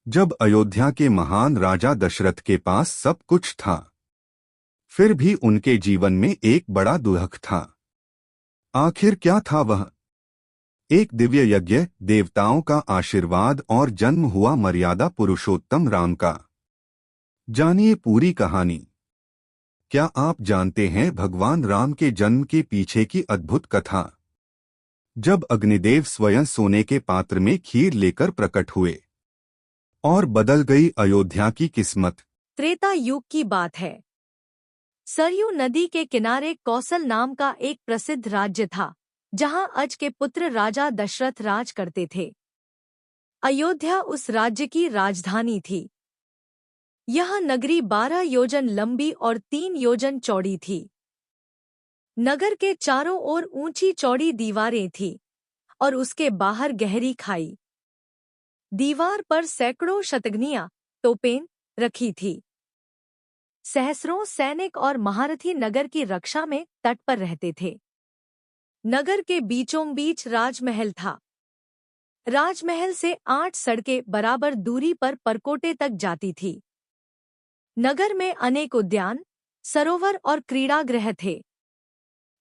जब अयोध्या के महान राजा दशरथ के पास सब कुछ था, फिर भी उनके जीवन में एक बड़ा दुख था। आखिर क्या था वह? एक दिव्य यज्ञ, देवताओं का आशीर्वाद और जन्म हुआ मर्यादा पुरुषोत्तम राम का। जानिए पूरी कहानी। क्या आप जानते हैं भगवान राम के जन्म के पीछे की अद्भुत कथा? जब अग्निदेव स्वयं सोने के पात्र में खीर लेकर प्रकट हुए और बदल गई अयोध्या की किस्मत। त्रेता युग की बात है। सरयू नदी के किनारे कौशल नाम का एक प्रसिद्ध राज्य था, जहां अज के पुत्र राजा दशरथ राज करते थे। अयोध्या उस राज्य की राजधानी थी। यह नगरी 12 योजन लंबी और 3 योजन चौड़ी थी। नगर के चारों ओर ऊंची चौड़ी दीवारें थीं और उसके बाहर गहरी खाई। दीवार पर सैकड़ों शतघ्नियां, तोपें रखी थी। सहस्रों सैनिक और महारथी नगर की रक्षा में तट पर रहते थे। नगर के बीचों बीच राजमहल था। राजमहल से 8 सड़कें बराबर दूरी पर परकोटे तक जाती थी। नगर में अनेक उद्यान, सरोवर और क्रीड़ागृह थे।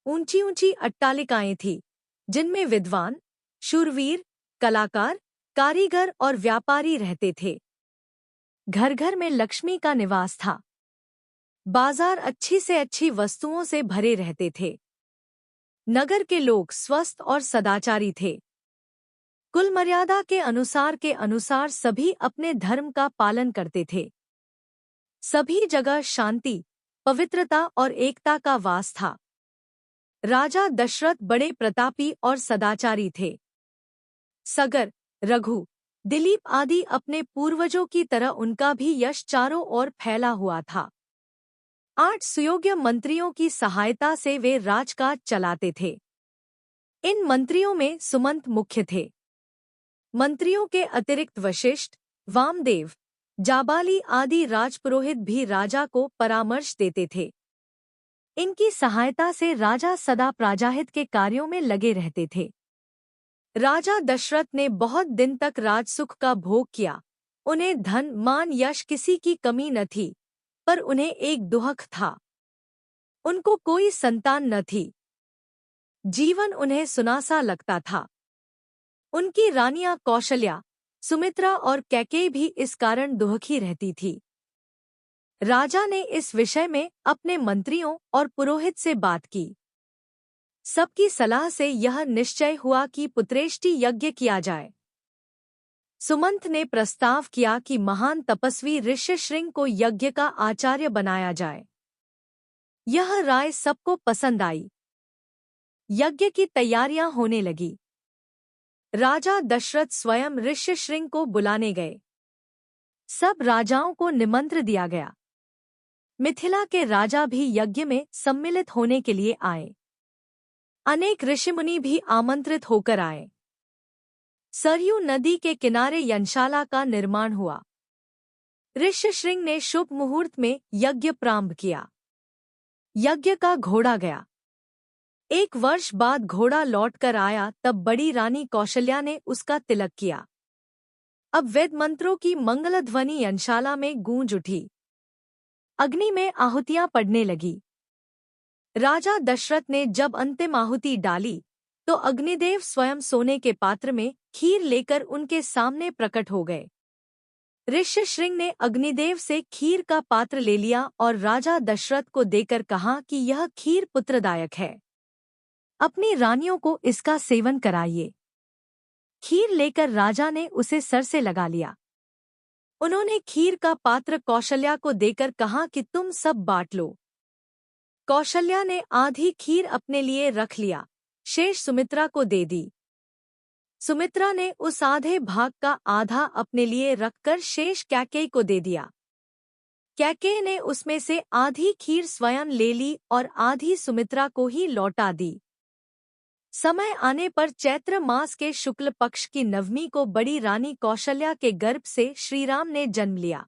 ऊंची ऊंची अट्टालिकाएं थीं, जिनमें विद्वान, शूरवीर, कलाकार, कारीगर और व्यापारी रहते थे। घर घर में लक्ष्मी का निवास था। बाजार अच्छी से अच्छी वस्तुओं से भरे रहते थे। नगर के लोग स्वस्थ और सदाचारी थे। कुल मर्यादा के अनुसार सभी अपने धर्म का पालन करते थे। सभी जगह शांति, पवित्रता और एकता का वास था। राजा दशरथ बड़े प्रतापी और सदाचारी थे। सगर, रघु, दिलीप आदि अपने पूर्वजों की तरह उनका भी यश चारों ओर फैला हुआ था। 8 सुयोग्य मंत्रियों की सहायता से वे राजकाज चलाते थे। इन मंत्रियों में सुमंत मुख्य थे। मंत्रियों के अतिरिक्त वशिष्ठ, वामदेव, जाबाली आदि राजपुरोहित भी राजा को परामर्श देते थे। इनकी सहायता से राजा सदा प्रजाहित के कार्यों में लगे रहते थे। राजा दशरथ ने बहुत दिन तक राजसुख का भोग किया। उन्हें धन, मान, यश किसी की कमी न थी, पर उन्हें एक दुख था। उनको कोई संतान न थी। जीवन उन्हें सुनासा लगता था। उनकी रानियां कौशल्या, सुमित्रा और कैकेयी भी इस कारण दुखी रहती थी। राजा ने इस विषय में अपने मंत्रियों और पुरोहित से बात की। सबकी सलाह से यह निश्चय हुआ कि पुत्रेष्टि यज्ञ किया जाए। सुमंत ने प्रस्ताव किया कि महान तपस्वी ऋष्यशृंग को यज्ञ का आचार्य बनाया जाए। यह राय सबको पसंद आई। यज्ञ की तैयारियां होने लगी। राजा दशरथ स्वयं ऋष्यशृंग को बुलाने गए। सब राजाओं को निमंत्रण दिया गया। मिथिला के राजा भी यज्ञ में सम्मिलित होने के लिए आए। अनेक ऋषिमुनि भी आमंत्रित होकर आए। सरयू नदी के किनारे यज्ञशाला का निर्माण हुआ। ऋष्यशृंग ने शुभ मुहूर्त में यज्ञ प्रारंभ किया। यज्ञ का घोड़ा गया। 1 वर्ष बाद घोड़ा लौटकर आया, तब बड़ी रानी कौशल्या ने उसका तिलक किया। अब वेद मंत्रों की मंगलध्वनि यज्ञशाला में गूंज उठी। अग्नि में आहुतियां पड़ने लगी। राजा दशरथ ने जब अंतिम आहुति डाली, तो अग्निदेव स्वयं सोने के पात्र में खीर लेकर उनके सामने प्रकट हो गए। ऋष्यशृंग ने अग्निदेव से खीर का पात्र ले लिया और राजा दशरथ को देकर कहा कि यह खीर पुत्रदायक है। अपनी रानियों को इसका सेवन कराइए। खीर लेकर राजा ने उसे सर से लगा लिया। उन्होंने खीर का पात्र कौशल्या को देकर कहा कि तुम सब बांट लो। कौशल्या ने आधी खीर अपने लिए रख लिया, शेष सुमित्रा को दे दी। सुमित्रा ने उस आधे भाग का आधा अपने लिए रखकर शेष कैकेयी को दे दिया। कैकेयी ने उसमें से आधी खीर स्वयं ले ली और आधी सुमित्रा को ही लौटा दी। समय आने पर चैत्र मास के शुक्ल पक्ष की नवमी को बड़ी रानी कौशल्या के गर्भ से श्रीराम ने जन्म लिया।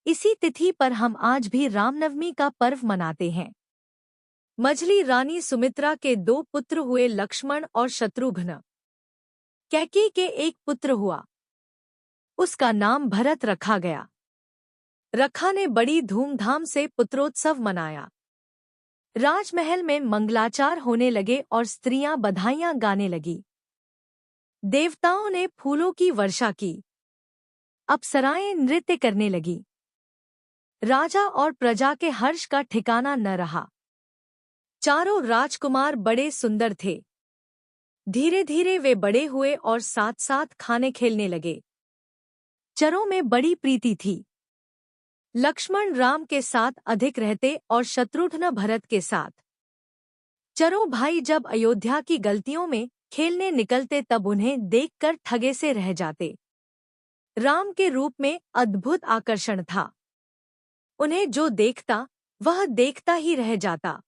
इसी तिथि पर हम आज भी रामनवमी का पर्व मनाते हैं। मझली रानी सुमित्रा के 2 पुत्र हुए, लक्ष्मण और शत्रुघ्न। कैकेयी के एक पुत्र हुआ। उसका नाम भरत रखा गया। रखा ने बड़ी धूमधाम से पुत्रोत्सव मनाया। राजमहल में मंगलाचार होने लगे और स्त्रियां बधाइयां गाने लगी। देवताओं ने फूलों की वर्षा की। अप्सराएं नृत्य करने लगी। राजा और प्रजा के हर्ष का ठिकाना न रहा। चारों राजकुमार बड़े सुंदर थे। धीरे धीरे वे बड़े हुए और साथ साथ खाने खेलने लगे। चरों में बड़ी प्रीति थी। लक्ष्मण राम के साथ अधिक रहते और शत्रुघ्न भरत के साथ। चरों भाई जब अयोध्या की गलियों में खेलने निकलते तब उन्हें देखकर ठगे से रह जाते। राम के रूप में अद्भुत आकर्षण था। उन्हें जो देखता वह देखता ही रह जाता।